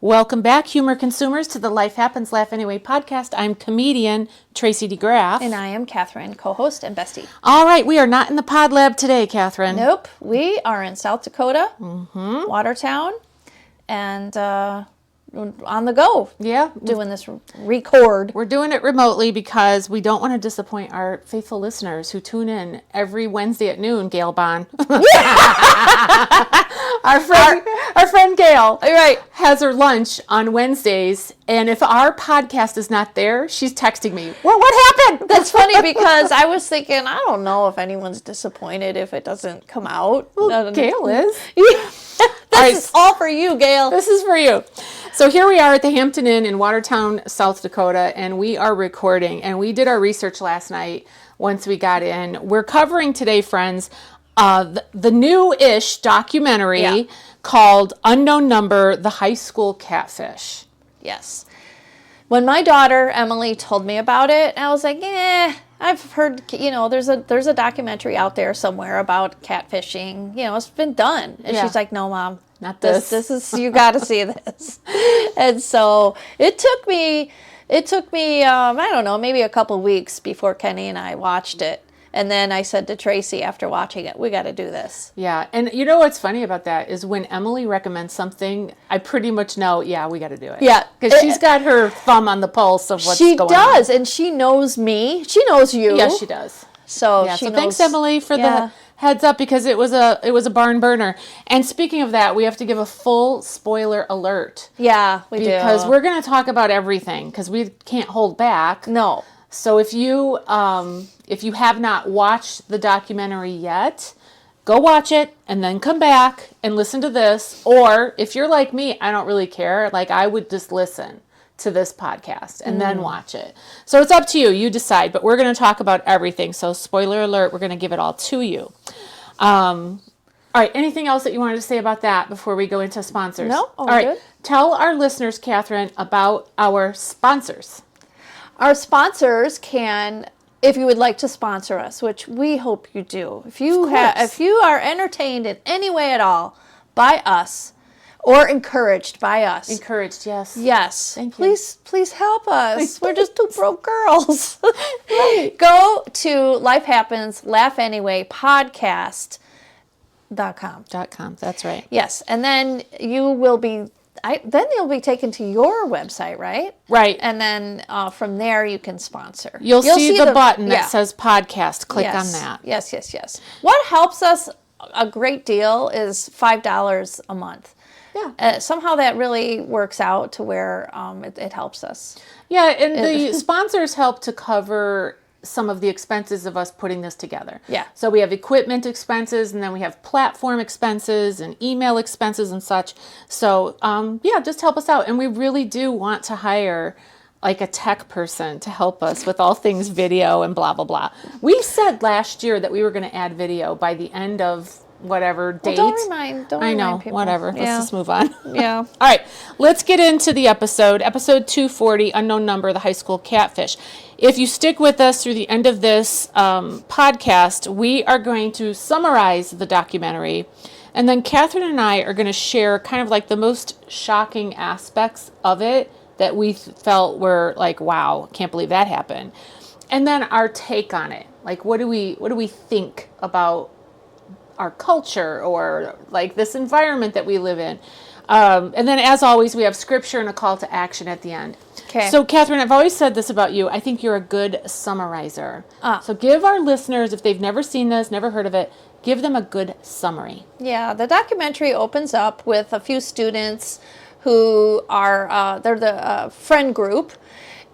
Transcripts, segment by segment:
Welcome back, humor consumers, to the Life Happens, Laugh Anyway podcast. I'm comedian Tracy DeGraff. And I am Cathrine, co-host and bestie. All right, we are not in the pod lab today, Cathrine. Nope, we are in South Dakota, Watertown, and on the go. Yeah. Doing this record. We're doing it remotely because we don't want to disappoint our faithful listeners who tune in every Wednesday at noon, Gail Bond. Our friend Gail has her lunch on Wednesdays, and if our podcast is not there, she's texting me, well, what happened? That's funny because I was thinking, I don't know if anyone's disappointed if it doesn't come out. Well, Gail is. This is all for you, Gail. This is for you. So here we are at the Hampton Inn in Watertown, South Dakota, and we are recording, and we did our research last night once we got in. We're covering today, friends, the new-ish documentary called Unknown Number, the High School Catfish. Yes. When my daughter, Emily, told me about it, I was like, I've heard, there's a documentary out there somewhere about catfishing. It's been done. And she's like, no, Mom. Not this. This is, you got to see this. And so it took me, I don't know, maybe a couple weeks before Kenny and I watched it. And then I said to Tracy after watching it, we got to do this. Yeah. And you know what's funny about that is when Emily recommends something, I pretty much know, we got to do it. Yeah. Because she's got her thumb on the pulse of what's going on. She does. And she knows me. She knows you. Yes, she does. So thanks, Emily, for the heads up, because it was a barn burner. And speaking of that, we have to give a full spoiler alert. Yeah, we do. Because we're going to talk about everything because we can't hold back. No. So if you have not watched the documentary yet, go watch it and then come back and listen to this. Or if you're like me, I don't really care. Like, I would just listen to this podcast and then watch it. So it's up to you. You decide. But we're going to talk about everything. So spoiler alert, we're going to give it all to you. All right. Anything else that you wanted to say about that before we go into sponsors? No. All right. Good. Tell our listeners, Cathrine, about our sponsors. Our sponsors can, if you would like to sponsor us, which we hope you do. If you are entertained in any way at all by us or encouraged by us. Encouraged, yes. Yes. Thank you. Please help us. We're just two broke girls. Go to Life Happens, Laugh Anyway podcast.com. That's right. Yes. And then you will be then you'll be taken to your website, right? Right. And then from there you can sponsor. You'll see the button that says podcast. Click on that. Yes. What helps us a great deal is $5 a month. Yeah. Somehow that really works out to where it helps us. Yeah, and the sponsors help to cover some of the expenses of us putting this together. Yeah. So we have equipment expenses, and then we have platform expenses and email expenses and such. So, just help us out. And we really do want to hire like a tech person to help us with all things video and blah, blah, blah. We said last year that we were going to add video by the end of whatever date. Well, don't remind people. Whatever. Yeah. Let's just move on. Yeah. All right, let's get into the episode 240, Unknown Number, the High School Catfish. If you stick with us through the end of this podcast, we are going to summarize the documentary, and then Cathrine and I are going to share kind of like the most shocking aspects of it that we felt were like, wow, can't believe that happened. And then our take on it. Like, what do we think about our culture or like this environment that we live in. And then as always, we have scripture and a call to action at the end. Okay. So Cathrine, I've always said this about you. I think you're a good summarizer. So give our listeners, if they've never seen this, never heard of it, give them a good summary. Yeah, the documentary opens up with a few students who are, they're the friend group.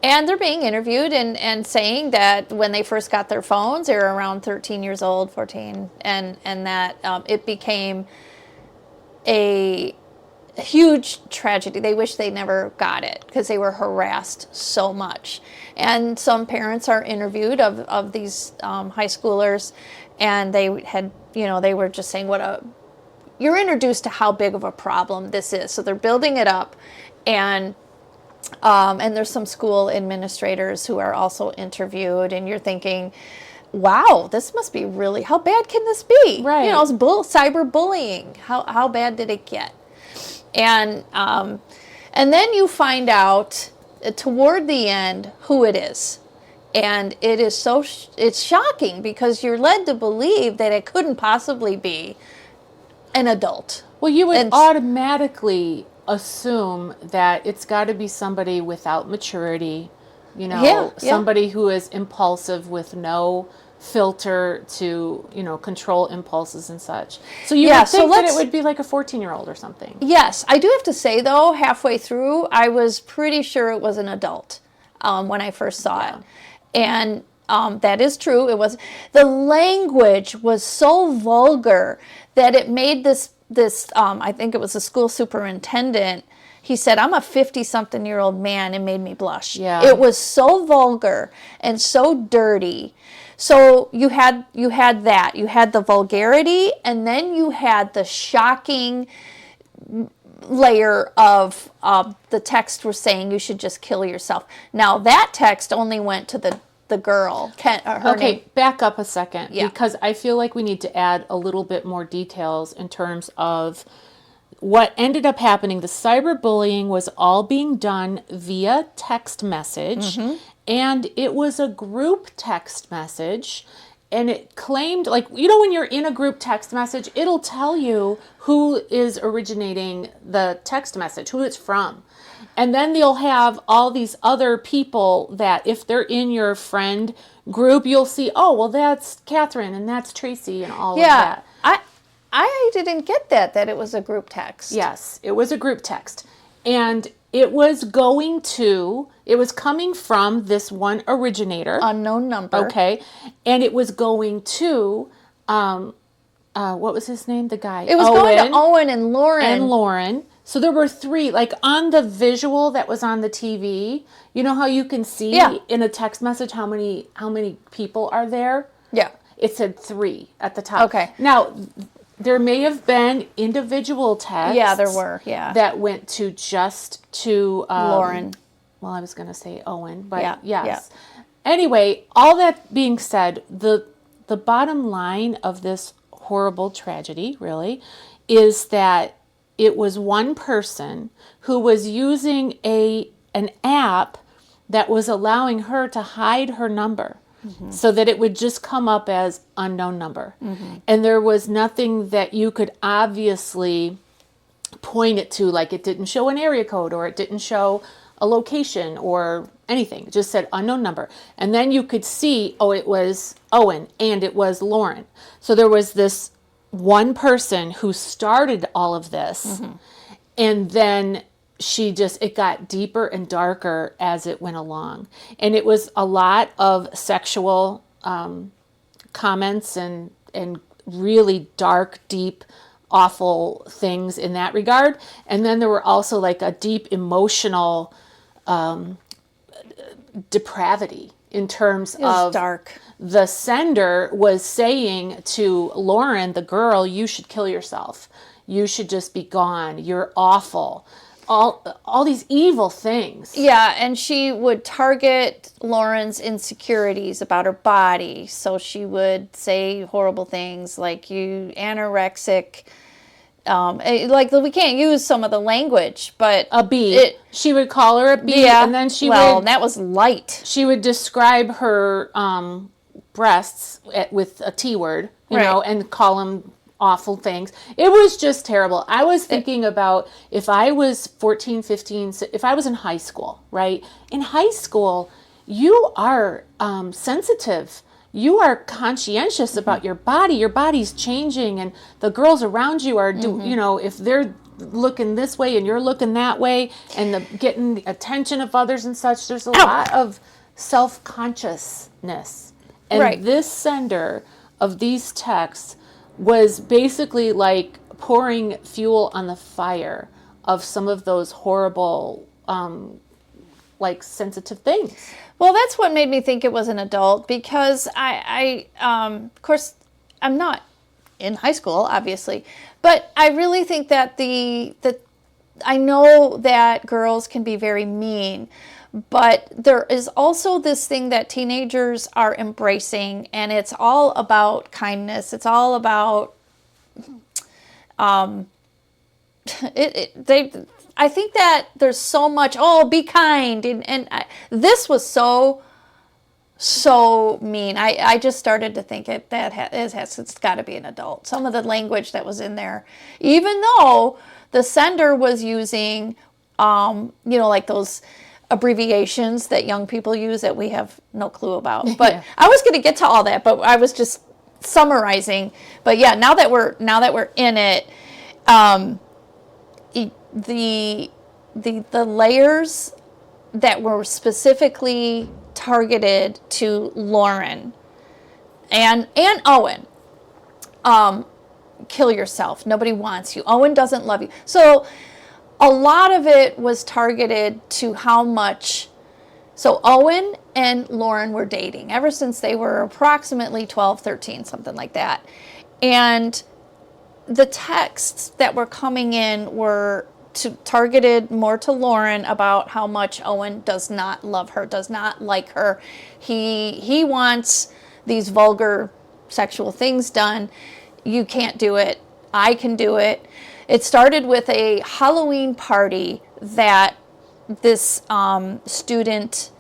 And they're being interviewed and saying that when they first got their phones, they were around 13 years old, 14, and that it became a huge tragedy. They wish they never got it because they were harassed so much. And some parents are interviewed of these high schoolers, and they had, they were just saying you're introduced to how big of a problem this is. So they're building it up, and there's some school administrators who are also interviewed, and you're thinking, wow, this must be really, how bad can this be? Right. It's cyberbullying. How bad did it get? And And then you find out toward the end who it is. And it is it's shocking because you're led to believe that it couldn't possibly be an adult. Well, you would automatically assume that it's got to be somebody without maturity, somebody who is impulsive with no filter to, control impulses and such. So you would think that it would be like a 14-year-old or something. Yes. I do have to say, though, halfway through, I was pretty sure it was an adult when I first saw it. And that is true. It was. The language was so vulgar that it made this I think it was the school superintendent. He said, "I'm a 50-something-year-old man," and made me blush. Yeah. It was so vulgar and so dirty. So you had that. You had the vulgarity, and then you had the shocking layer of the text was saying you should just kill yourself. Now that text only went to the girl. Her name. Back up a second, because I feel like we need to add a little bit more details in terms of what ended up happening. The cyberbullying was all being done via text message, and it was a group text message. And it claimed, when you're in a group text message, it'll tell you who is originating the text message, who it's from. And then they'll have all these other people that if they're in your friend group, you'll see, oh, well, that's Catherine and that's Tracy and all of that. I didn't get that it was a group text. Yes, it was a group text. And it was coming from this one originator. Unknown number. Okay. And it was going to, what was his name? The guy. It was going to Owen and Lauren. So there were 3, on the visual that was on the TV, you know how you can see in a text message how many people are there? Yeah. It said 3 at the top. Okay. Now, there may have been individual texts. Yeah, there were, that went to Lauren. Well, I was going to say Owen, but yes. Yeah. Anyway, all that being said, the bottom line of this horrible tragedy, really, is that it was one person who was using an app that was allowing her to hide her number so that it would just come up as unknown number. And there was nothing that you could obviously point it to, like it didn't show an area code or it didn't show a location or anything. It just said unknown number. And then you could see, it was Owen and it was Lauren. So there was this one person who started all of this, and then it got deeper and darker as it went along. And it was a lot of sexual comments and really dark, deep, awful things in that regard. And then there were also a deep emotional depravity in terms of dark. The sender was saying to Lauren, the girl, you should kill yourself. You should just be gone. You're awful. All these evil things. Yeah, and she would target Lauren's insecurities about her body. So she would say horrible things like, you anorexic. We can't use some of the language, but a B. She would call her a B, and then that was light. She would describe her breasts with a T word, you know, and call them awful things. It was just terrible. I was thinking about if I was 14, 15, if I was in high school, right? In high school, you are sensitive. You are conscientious about your body. Your body's changing, and the girls around you are, if they're looking this way and you're looking that way, and getting the attention of others and such, there's a lot of self-consciousness. And this sender of these texts was basically like pouring fuel on the fire of some of those horrible, sensitive things. Well, that's what made me think it was an adult, because I of course, I'm not in high school, obviously, but I really think that I know that girls can be very mean, but there is also this thing that teenagers are embracing, and it's all about kindness. It's all I think that there's so much, be kind. This was so mean. I just started to think it's got to be an adult. Some of the language that was in there, even though the sender was using, like those abbreviations that young people use that we have no clue about. But yeah. I was going to get to all that, but I was just summarizing. But yeah, now that we're in it, the layers that were specifically targeted to Lauren and Owen. Kill yourself. Nobody wants you. Owen doesn't love you. So a lot of it was targeted to how much. So Owen and Lauren were dating ever since they were approximately 12, 13, something like that. And the texts that were coming in were targeted more to Lauren about how much Owen does not love her, does not like her. He wants these vulgar sexual things done. You can't do it. I can do it. It started with a Halloween party that this student,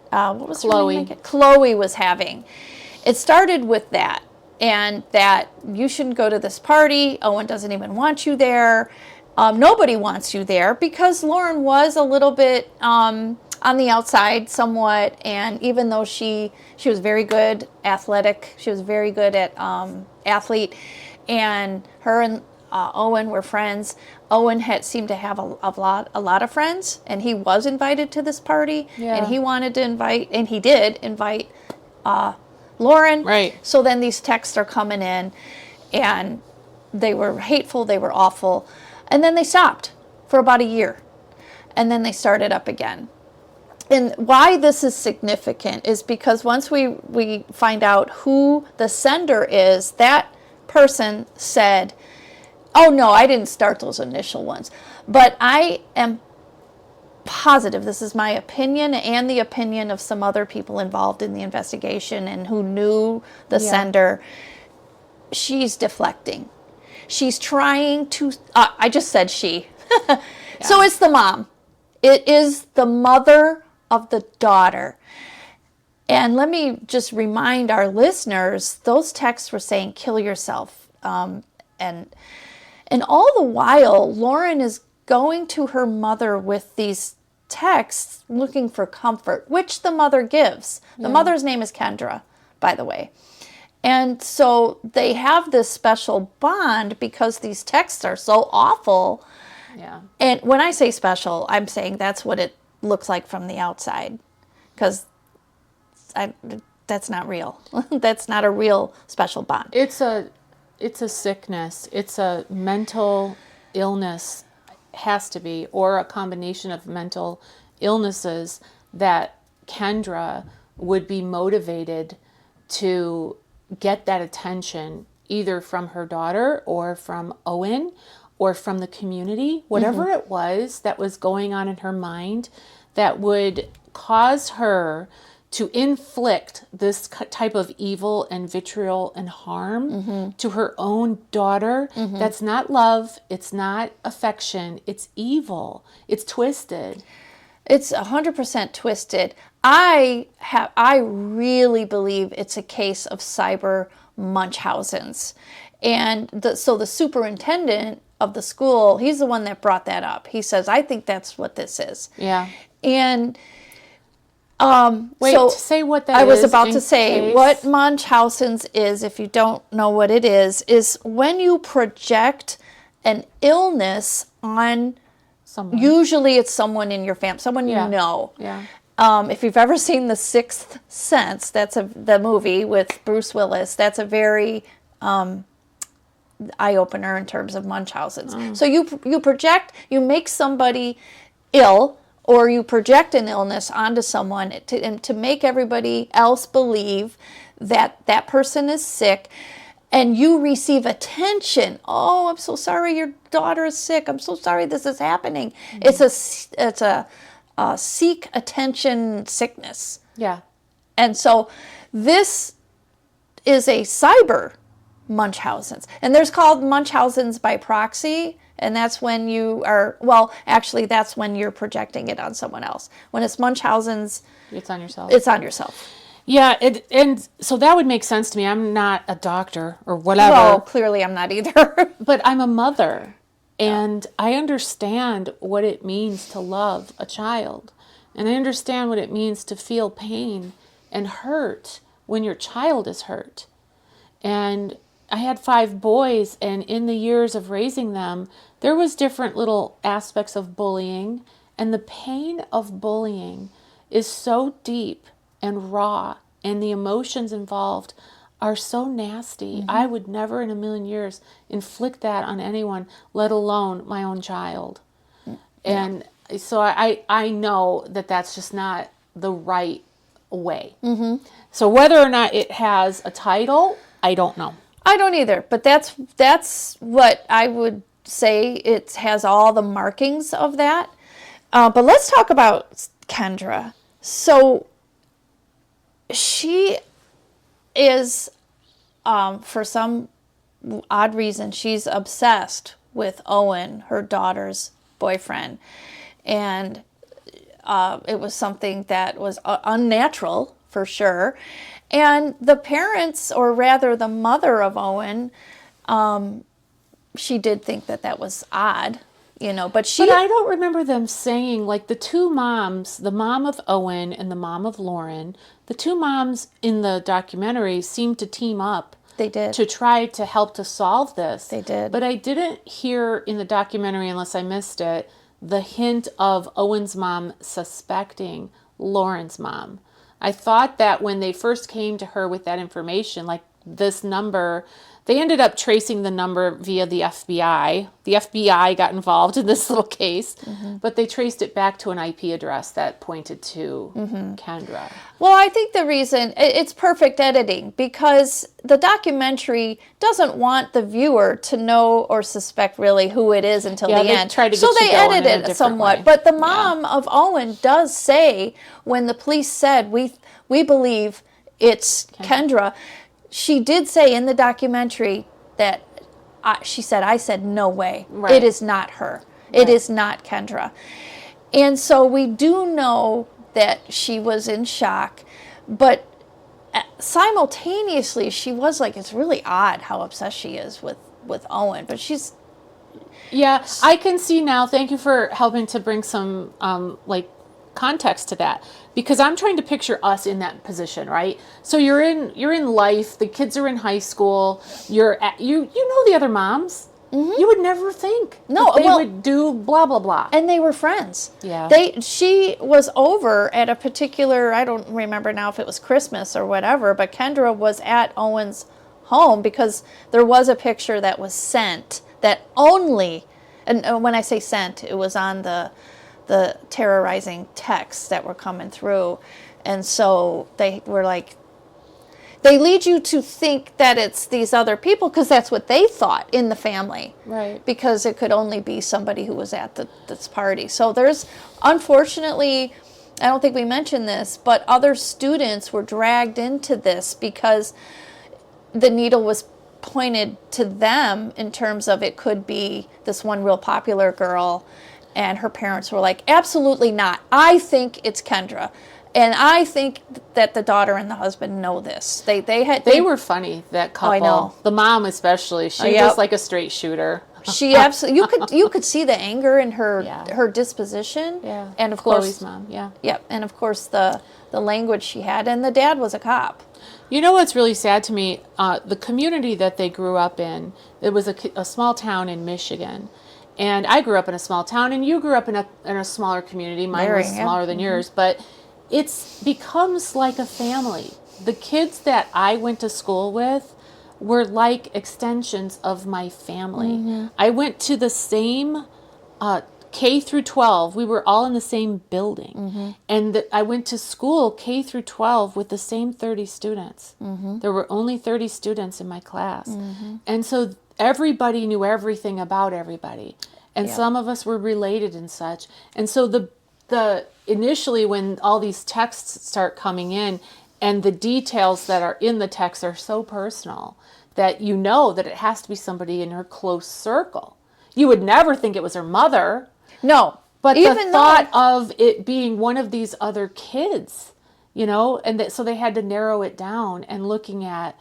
what was Chloe. her name again? Chloe was having. It started with that, and that you shouldn't go to this party. Owen doesn't even want you there. Nobody wants you there, because Lauren was a little bit on the outside somewhat, and even though she was very good athletic, she was very good at athlete, and her and Owen were friends. Owen seemed to have a lot of friends, and he was invited to this party, and he wanted to invite, and he did invite Lauren. Right. So then these texts are coming in, and they were hateful, they were awful, and then they stopped for about a year, and then they started up again. And why this is significant is because once we find out who the sender is, that person said, oh no, I didn't start those initial ones. But I am positive, this is my opinion and the opinion of some other people involved in the investigation and who knew the sender, she's deflecting. She's trying to, I just said she. So it's the mom. It is the mother of the daughter. And let me just remind our listeners, those texts were saying, kill yourself. And all the while, Lauren is going to her mother with these texts looking for comfort, which the mother gives. The mother's name is Kendra, by the way. And so they have this special bond because these texts are so awful. Yeah. And when I say special, I'm saying that's what it looks like from the outside, because that's not real. That's not a real special bond. It's a sickness. It's a mental illness, has to be, or a combination of mental illnesses that Kendra would be motivated to get that attention either from her daughter or from Owen or from the community, whatever it was that was going on in her mind that would cause her to inflict this type of evil and vitriol and harm to her own daughter. That's not love. It's not affection. It's evil. It's twisted. It's 100% twisted. I really believe it's a case of cyber Munchausen's. And so the superintendent of the school, he's the one that brought that up. He says, I think that's what this is. Yeah. And wait, so say what that is. I was about to say what Munchausen's is, if you don't know what it is when you project an illness on someone. Usually it's someone in your family, someone you know. Yeah. If you've ever seen The Sixth Sense, that's the movie with Bruce Willis. That's a very eye-opener in terms of Munchausen's. So you project, you make somebody ill, or you project an illness onto someone to make everybody else believe that that person is sick, and you receive attention. Oh, I'm so sorry your daughter is sick. I'm so sorry this is happening. It's a seek attention sickness. Yeah. And so this is a cyber Munchausen's. And there's called Munchausen's by proxy, And that's when you are, well, actually, that's when you're projecting it on someone else. When it's Munchausen's, It's on yourself. it's on yourself. Yeah, and so that would make sense to me. I'm not a doctor or whatever. Well, clearly I'm not either. But I'm a mother, and I understand what it means to love a child. And I understand what it means to feel pain and hurt when your child is hurt. And I had 5 boys, and in the years of raising them, there was different little aspects of bullying. And the pain of bullying is so deep and raw, and the emotions involved are so nasty. I would never in a million years inflict that on anyone, let alone my own child. And so I know that that's just not the right way. So whether or not it has a title, I don't know. I don't either, but that's what I would say. It has all the markings of that. But let's talk about Kendra. So she is, for some odd reason, she's obsessed with Owen, her daughter's boyfriend. And it was something that was unnatural, for sure. And the parents, or rather the mother of Owen, she did think that was odd, but But I don't remember them saying, like, the two moms, the mom of Owen and the mom of Lauren, the two moms in the documentary seemed to team up. They did. To try to help to solve this. They did. But I didn't hear in the documentary, unless I missed it, the hint of Owen's mom suspecting Lauren's mom. I thought that when they first came to her with that information, like this number, they ended up tracing the number via the FBI. The FBI got involved in this little case, but they traced it back to an IP address that pointed to Kendra. Well, I think the reason, it's perfect editing, because the documentary doesn't want the viewer to know or suspect really who it is until the they end. tried to get so you they going in a edited it different somewhat. way. But the mom of Owen does say, when the police said, we believe it's Kendra, she did say in the documentary that she said, I said, no way. Right. It is not her. It is not Kendra. And so we do know that she was in shock, but simultaneously she was like, it's really odd how obsessed she is with Owen, but she's... Yeah, I can see now. Thank you for helping to bring some context to that, because I'm trying to picture us in that position, right? So you're in life. The kids are in high school. You know the other moms. You would never think that they would do blah blah blah. And they were friends. Yeah. She was over at a particular, I don't remember now if it was Christmas or whatever, but Kendra was at Owen's home because there was a picture that was sent that only, and when I say sent, it was on the terrorizing texts that were coming through. And so they were like, they lead you to think that it's these other people because that's what they thought in the family. Right. Because it could only be somebody who was at this party. So there's, unfortunately, I don't think we mentioned this, but other students were dragged into this because the needle was pointed to them in terms of it could be this one real popular girl. And her parents were like, absolutely not. I think it's Kendra. And I think that the daughter and the husband know this. They were funny, that couple. I know. The mom especially. She was like a straight shooter. She absolutely, you could see the anger in her disposition. Yeah. And of Chloe's course, mom. Yeah. Yep. And of course the language she had. And the dad was a cop. You know what's really sad to me? The community that they grew up in. It was a small town in Michigan. And I grew up in a small town, and you grew up in a smaller community. Mine was smaller than yours, but it becomes like a family. The kids that I went to school with were like extensions of my family. I went to the same K through 12. We were all in the same building, and I went to school K through 12 with the same 30 students. There were only 30 students in my class, and so everybody knew everything about everybody, and some of us were related and such. And so the initially when all these texts start coming in, and the details that are in the text are so personal that you know that it has to be somebody in her close circle. You would never think it was her mother. No. But Even the thought of it being one of these other kids, and so they had to narrow it down and looking at,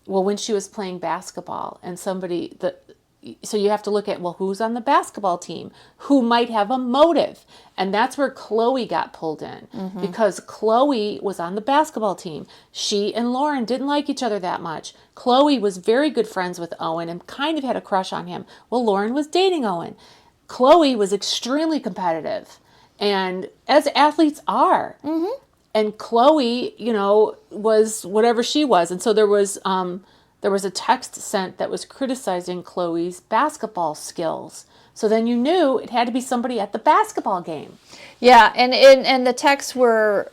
well, when she was playing basketball and so you have to look at, well, who's on the basketball team? Who might have a motive? And that's where Chloe got pulled in because Chloe was on the basketball team. She and Lauren didn't like each other that much. Chloe was very good friends with Owen and kind of had a crush on him. Well, Lauren was dating Owen. Chloe was extremely competitive, and as athletes are. And Chloe, was whatever she was. And so there was a text sent that was criticizing Chloe's basketball skills. So then you knew it had to be somebody at the basketball game. Yeah, and the texts were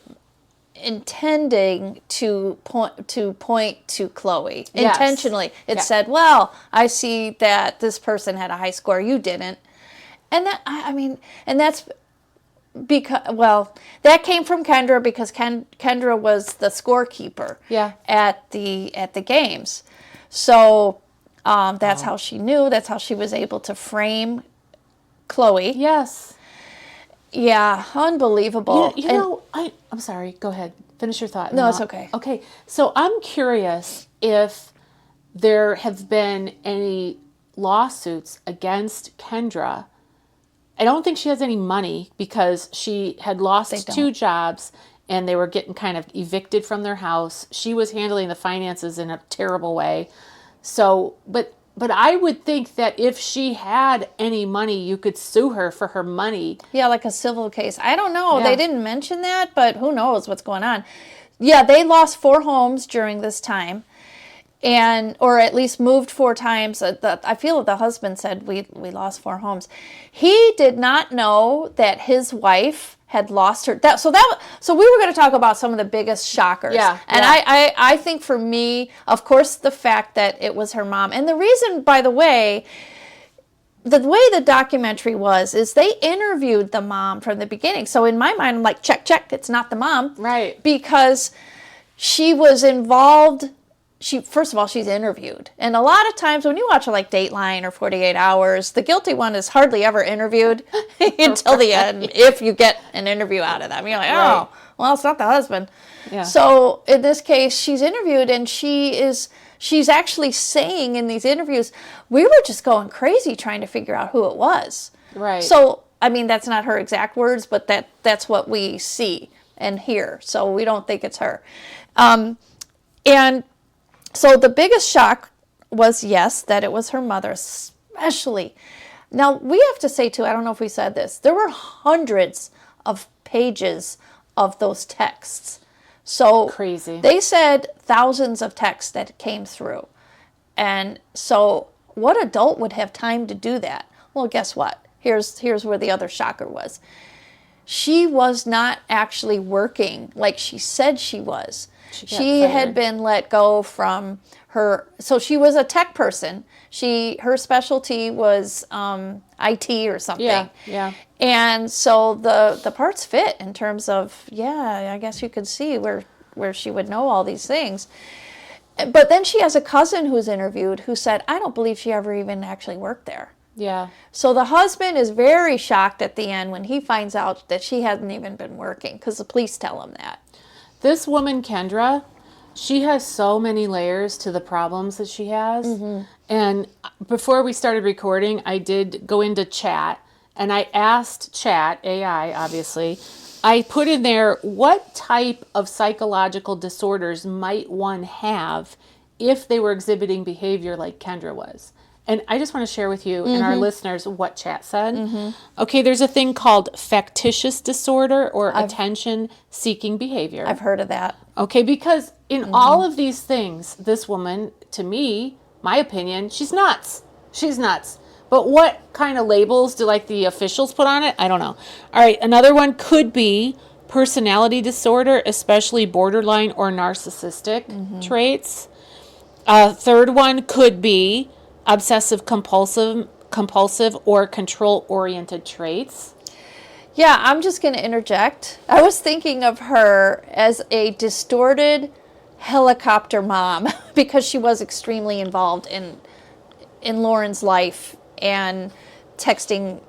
intending to point to Chloe. Yes. Intentionally. It said, well, I see that this person had a high score, you didn't. And that's because, well, that came from Kendra because Kendra was the scorekeeper at the games. So that's how she knew. That's how she was able to frame Chloe. Yes. Yeah, unbelievable. I'm sorry. Go ahead. Finish your thought. No, it's okay. Okay. So I'm curious if there have been any lawsuits against Kendra. I don't think she has any money because she had lost 2 jobs and they were getting kind of evicted from their house. She was handling the finances in a terrible way. So, but I would think that if she had any money, you could sue her for her money. Yeah, like a civil case. I don't know. Yeah. They didn't mention that, but who knows what's going on. Yeah, they lost 4 homes during this time. Or at least moved 4 times. I feel the husband said we lost 4 homes. He did not know that his wife had lost her. So we were going to talk about some of the biggest shockers. Yeah. And I think for me, of course, the fact that it was her mom. And the reason, by the way the documentary is they interviewed the mom from the beginning. So in my mind, I'm like, check, it's not the mom. Right. Because she was involved. First of all, she's interviewed. And a lot of times when you watch like Dateline or 48 Hours, the guilty one is hardly ever interviewed until the end, if you get an interview out of them. You're like, oh, well, it's not the husband. Yeah. So in this case, she's interviewed and she's actually saying in these interviews, we were just going crazy trying to figure out who it was. Right. So, that's not her exact words, but that's what we see and hear. So we don't think it's her. And so the biggest shock was, yes, that it was her mother, especially. Now, we have to say, too, I don't know if we said this, there were hundreds of pages of those texts. So crazy. They said thousands of texts that came through. And so what adult would have time to do that? Well, guess what? Here's where the other shocker was. She was not actually working like she said she was. She had been let go from her, so she was a tech person. Her specialty was IT or something. Yeah. And so the parts fit in terms of, I guess you could see where she would know all these things. But then she has a cousin who's interviewed who said, I don't believe she ever even actually worked there. Yeah. So the husband is very shocked at the end when he finds out that she hadn't even been working because the police tell him that. This woman, Kendra, she has so many layers to the problems that she has. Mm-hmm. And before we started recording, I did go into chat and I asked chat, AI obviously, I put in there, what type of psychological disorders might one have if they were exhibiting behavior like Kendra was? And I just want to share with you and our listeners what chat said. Mm-hmm. Okay, there's a thing called factitious disorder or attention-seeking behavior. I've heard of that. Okay, because in all of these things, this woman, to me, my opinion, she's nuts. She's nuts. But what kind of labels do the officials put on it? I don't know. All right, another one could be personality disorder, especially borderline or narcissistic traits. Third one could be obsessive compulsive or control-oriented traits. Yeah, I'm just going to interject. I was thinking of her as a distorted helicopter mom because she was extremely involved in Lauren's life, and texting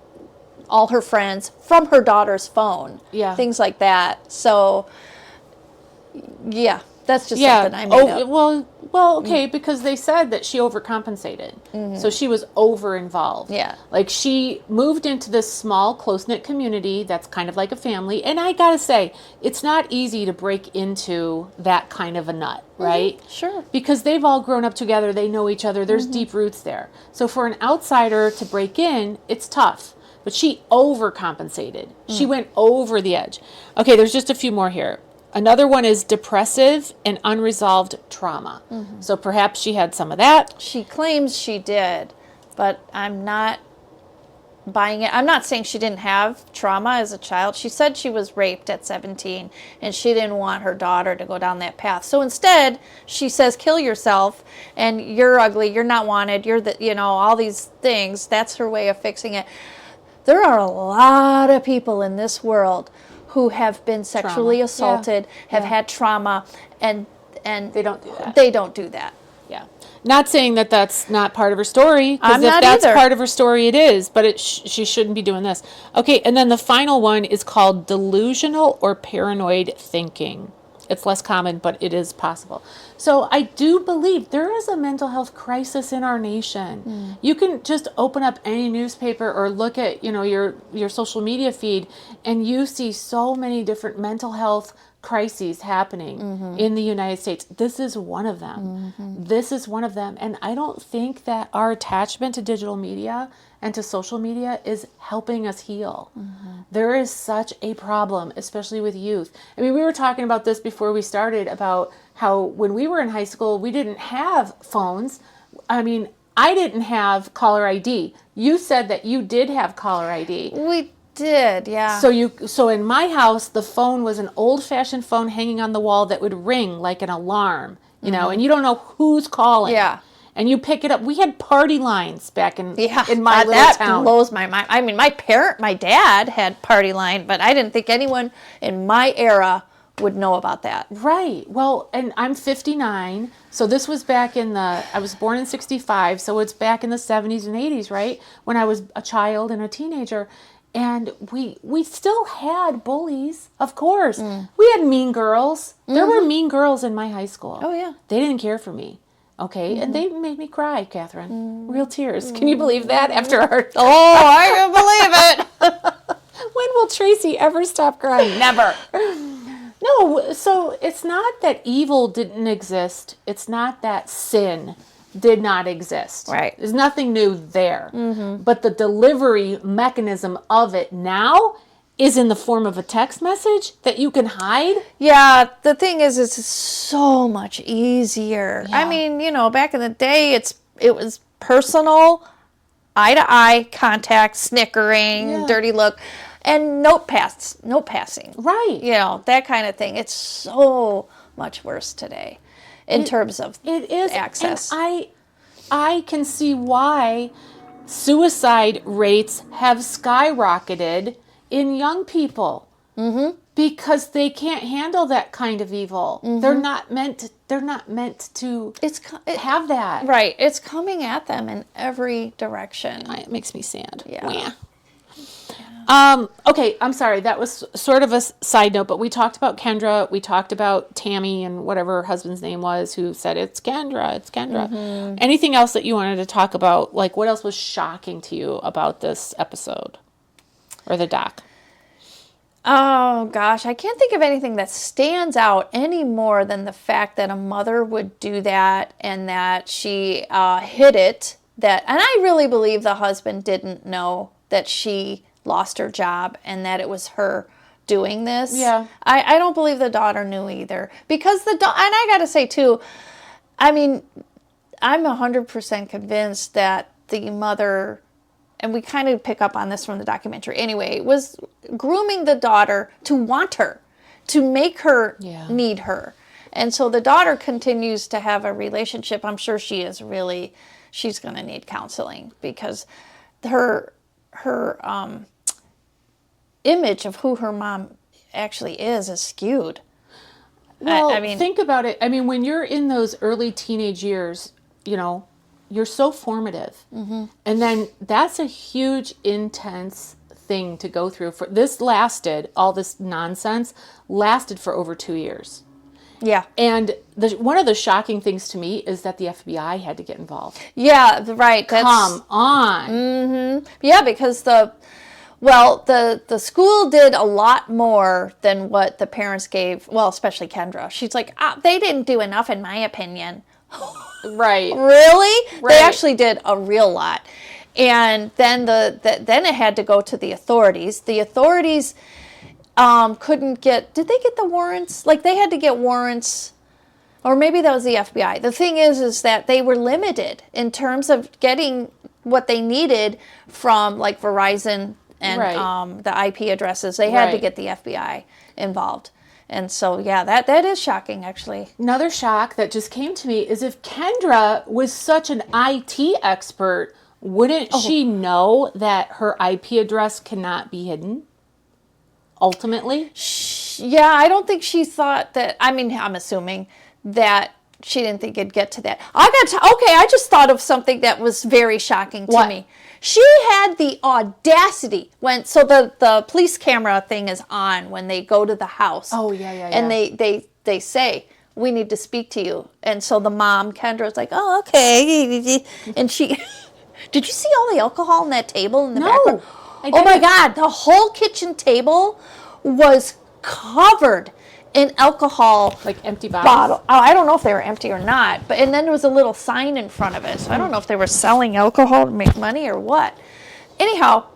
all her friends from her daughter's phone. Yeah. Things like that. So, yeah, that's just something I made up. Well, okay, because they said that she overcompensated. So she was over involved. Yeah. Like she moved into this small, close-knit community that's kind of like a family. And I got to say, it's not easy to break into that kind of a nut, right? Sure. Because they've all grown up together. They know each other. There's deep roots there. So for an outsider to break in, it's tough. But she overcompensated. She went over the edge. Okay, there's just a few more here. Another one is depressive and unresolved trauma. So perhaps she had some of that. She claims she did, but I'm not buying it. I'm not saying she didn't have trauma as a child. She said she was raped at 17 and she didn't want her daughter to go down that path. So instead, she says, kill yourself and you're ugly, you're not wanted, you're the, all these things. That's her way of fixing it. There are a lot of people in this world who have been sexually assaulted, have had trauma, and They don't do that. They don't do that. Yeah. Not saying that that's not part of her story, because I'm if not that's either. part of her story, it is, but she shouldn't be doing this. Okay, and then the final one is called delusional or paranoid thinking. It's less common, but it is possible. So I do believe there is a mental health crisis in our nation. You can just open up any newspaper or look at, your social media feed, and you see so many different mental health crises happening in the United States. This is one of them. This is one of them. And I don't think that our attachment to digital media and to social media is helping us heal. There is such a problem, especially with youth. I mean, we were talking about this before we started, about how when we were in high school, we didn't have phones. I mean, I didn't have caller ID. You said that you did have caller ID. We did, yeah. So in my house, the phone was an old-fashioned phone hanging on the wall that would ring like an alarm, and you don't know who's calling. Yeah. And you pick it up. We had party lines back in my little that town. blows my mind. I mean, my dad had party line, but I didn't think anyone in my era would know about that. Right. Well, and I'm 59, so this was back I was born in 65, so it's back in the 70s and 80s, right? When I was a child and a teenager. And we still had bullies, of course. We had mean girls. There were mean girls in my high school. Oh, yeah. They didn't care for me. Okay, and they made me cry, Catherine. Real tears. Can you believe that after our... Oh, I can believe it. When will Tracy ever stop crying? Never. No, so it's not that evil didn't exist. It's not that sin did not exist. Right. There's nothing new there. But the delivery mechanism of it now is in the form of a text message that you can hide. Yeah, the thing is, it's so much easier. Yeah. I mean, back in the day, it was personal, eye-to-eye contact, snickering, dirty look, and note passing. Right. That kind of thing. It's so much worse today in terms of It is access. And I can see why suicide rates have skyrocketed in young people. Because they can't handle that kind of evil. They're not meant to have that. Right. It's coming at them in every direction. It makes me sad. Yeah. Okay, I'm sorry. That was sort of a side note, but we talked about Kendra. We talked about Tammy and whatever her husband's name was, who said, it's Kendra, it's Kendra. Anything else that you wanted to talk about? Like, what else was shocking to you about this episode or the doc? Oh, gosh. I can't think of anything that stands out any more than the fact that a mother would do that and that she hid it. And I really believe the husband didn't know that she lost her job and that it was her doing this. Yeah. I don't believe the daughter knew either. Because and I got to say, too, I mean, I'm 100% convinced that the mother... and we kind of pick up on this from the documentary anyway, was grooming the daughter to want her, to make her need her. And so the daughter continues to have a relationship. I'm sure she's going to need counseling because her image of who her mom actually is skewed. Well, I mean, think about it. I mean, when you're in those early teenage years, you're so formative. Mm-hmm. And then that's a huge, intense thing to go through. For this lasted, all this nonsense lasted for over 2 years. Yeah. And one of the shocking things to me is that the FBI had to get involved. Yeah, right. Come on. Mm-hmm. Yeah, because the school did a lot more than what the parents gave, well, especially Kendra. She's like, they didn't do enough in my opinion. Right. Really? Right. They actually did a real lot. And then then it had to go to the authorities. The authorities couldn't get, did they get the warrants? Like they had to get warrants, or maybe that was the FBI. The thing is that they were limited in terms of getting what they needed from like Verizon and the IP addresses. They had to get the FBI involved. And so, yeah, that is shocking, actually. Another shock that just came to me is if Kendra was such an IT expert, wouldn't she know that her IP address cannot be hidden? Ultimately? Yeah, I don't think she thought that. I mean, I'm assuming that she didn't think it'd get to that. I just thought of something that was very shocking to me. She had the audacity so the police camera thing is on when they go to the house. Oh, yeah. And they say, we need to speak to you. And so the mom, Kendra's like, oh, okay. And she, did you see all the alcohol on that table in the background? Oh my God, the whole kitchen table was covered in alcohol. Like empty bottles? I don't know if they were empty or not, and then there was a little sign in front of it, so I don't know if they were selling alcohol to make money or what. Anyhow,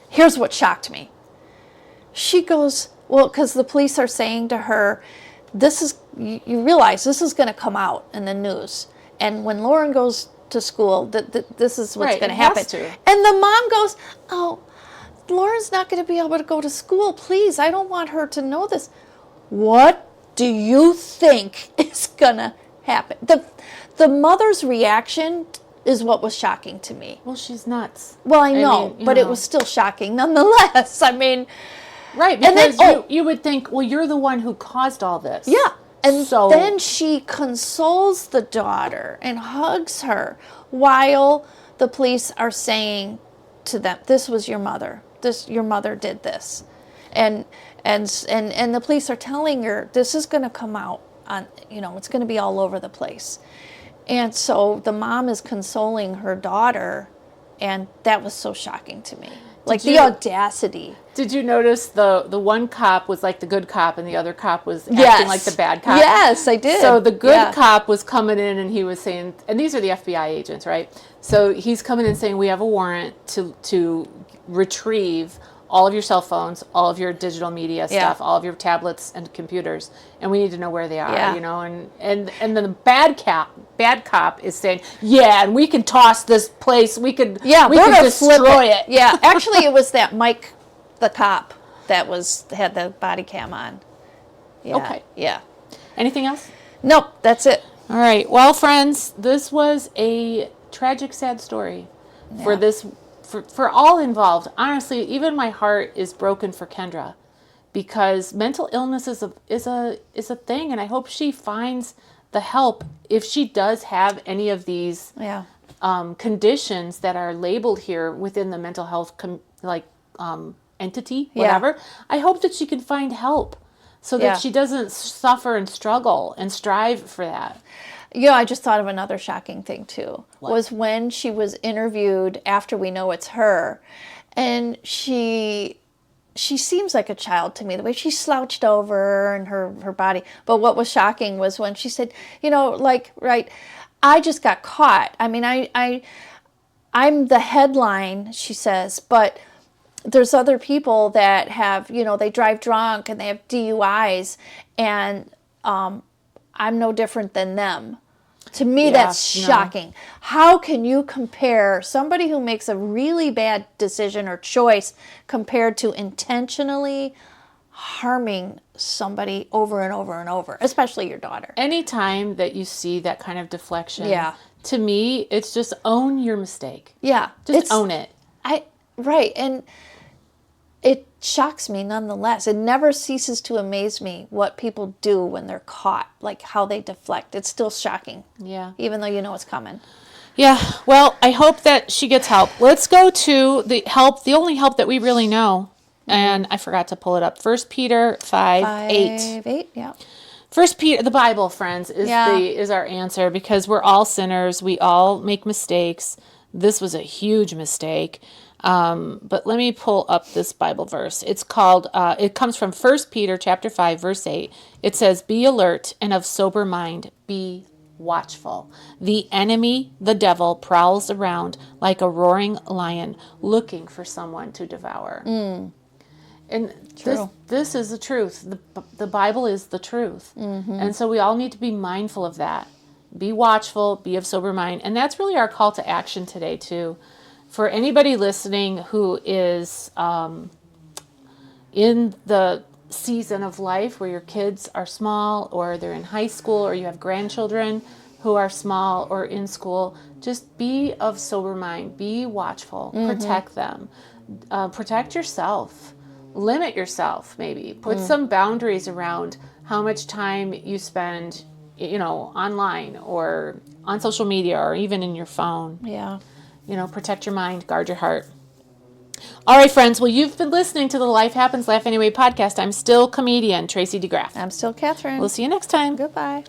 here's what shocked me. She goes, well, because the police are saying to her, you realize this is going to come out in the news, and when Lauren goes to school, this is what's going to happen. And the mom goes, oh, Lauren's not going to be able to go to school. Please, I don't want her to know this. What do you think is going to happen? The mother's reaction is what was shocking to me. Well, she's nuts. Well, I know, but it was still shocking nonetheless. I mean, right, because you would think, well, you're the one who caused all this. Yeah. And then she consoles the daughter and hugs her while the police are saying to them, this was your mother. Your mother did this. And the police are telling her, this is going to come out on, it's going to be all over the place. And so the mom is consoling her daughter, and that was so shocking to me. Like the audacity. Did you notice the one cop was like the good cop and the other cop was acting like the bad cop? Yes, I did. So the good cop was coming in and he was saying, and these are the FBI agents, right? So he's coming in saying, we have a warrant to retrieve all of your cell phones, all of your digital media stuff, all of your tablets and computers, and we need to know where they are, and then the bad cop is saying, and we can toss this place, we can destroy it. Yeah, actually it was that Mike, the cop, that had the body cam on. Yeah. Okay. Yeah. Anything else? Nope, that's it. All right. Well, friends, this was a tragic, sad story for this. For all involved. Honestly, even my heart is broken for Kendra, because mental illness is a thing, and I hope she finds the help if she does have any of these conditions that are labeled here within the mental health entity, whatever. I hope that she can find help so that she doesn't suffer and struggle and strive for that. I just thought of another shocking thing, too, was when she was interviewed after we know it's her, and she seems like a child to me, the way she slouched over and her body. But what was shocking was when she said, I just got caught. I mean, I'm the headline, she says, but there's other people that have, they drive drunk and they have DUIs, and I'm no different than them. To me, that's shocking. How can you compare somebody who makes a really bad decision or choice compared to intentionally harming somebody over and over and over, especially your daughter? Anytime that you see that kind of deflection, to me, it's just own your mistake. Yeah. Just own it. Right. And it shocks me nonetheless. It never ceases to amaze me what people do when they're caught, like how they deflect. It's still shocking. Yeah. Even though you know it's coming. Yeah, well, I hope that she gets help. Let's go to the only help that we really know. And I forgot to pull it up. 1 Peter 5:8. 5:8, yeah. 1 Peter, the Bible, friends, is our answer, because we're all sinners. We all make mistakes. This was a huge mistake. But let me pull up this Bible verse. It's called, it comes from 1 Peter chapter 5, verse 8. It says, "Be alert and of sober mind. Be watchful. The enemy, the devil, prowls around like a roaring lion looking for someone to devour." And this is the truth. The Bible is the truth. And so we all need to be mindful of that. Be watchful, be of sober mind. And that's really our call to action today, too. For anybody listening who is in the season of life where your kids are small, or they're in high school, or you have grandchildren who are small or in school, just be of sober mind. Be watchful. Protect them. Protect yourself. Limit yourself, maybe. Put some boundaries around how much time you spend, online or on social media or even in your phone. Yeah. Protect your mind, guard your heart. All right, friends. Well, you've been listening to the Life Happens, Laugh Anyway podcast. I'm still comedian Tracy DeGraff. I'm still Catherine. We'll see you next time. Goodbye.